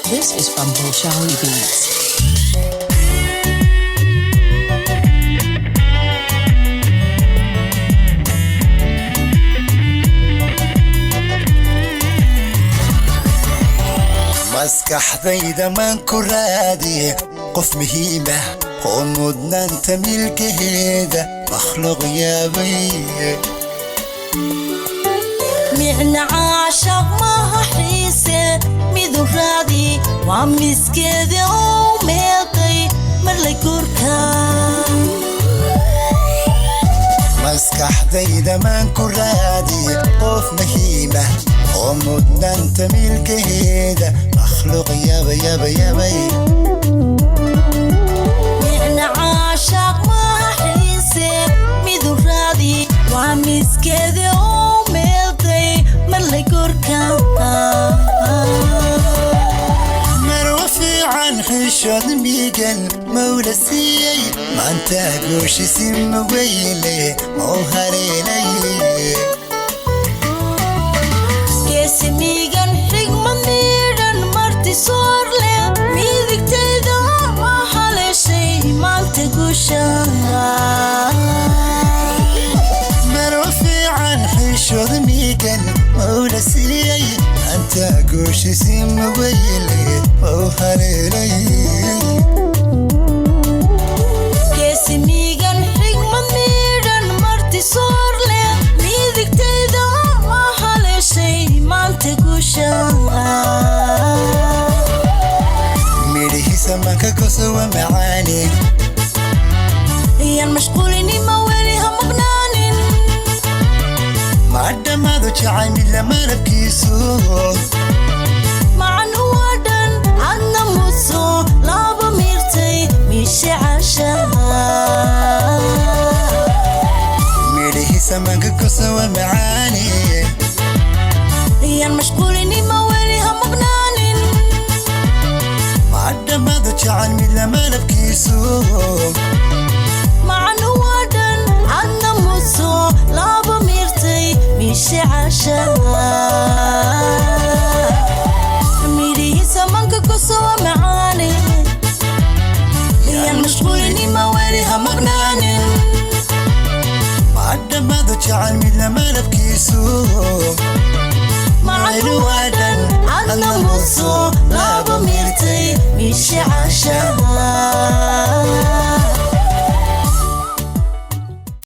This is from Bolshawi Beats. maskaxdayda maan ku raadiye qof muhiima oo mudnaanta milkaheeda makhluuq yaabay micno caashaq maaha xiise midu raadi waa miskeeda oo meeqay marlay korka maskaxdayda maan ku raadiye qof muhiima oo mudnaanta milkaheeda makhluuq yaabay micno caashaq maaha xiise midu raadi waa miskeeda oo meeqay marlay korka marwa fiican xishood miigan mawla siiyey maanta gooshisi maweyle oo haleelay geesimiigan xigmad miidhan marti soor leh midigtayda ma haleeshay maanta guusha marwa fiican xishood miigan mawla siiyey maanta gooshisi maweyle oo haleelay geesimiigan xigmad miidhan marti soor leh midigtayda ma haleeshay maanta guusha midhihiisa manka kosowa macaani iyan mashquulinima weli ha maqnaanin ma dhammaado jacay mid lamalabkiisu macan waa dhan adna muso laba miirtay miishe caashaqa midhihiisa manka kosowa macaani iyan mashquulinima weli ha maqnaanin ma dhammaado jacay mid lamalabkiisu macan waa dhan adna muso laba miirtay miishe caashaqa midhihiisa manka kosowa macaani iyan mashquulinima weli ha maqnaanin ma dhammaado jacay mid lamalabkiisu macan waa dhan adna muso laba miirtay miishe caashaqa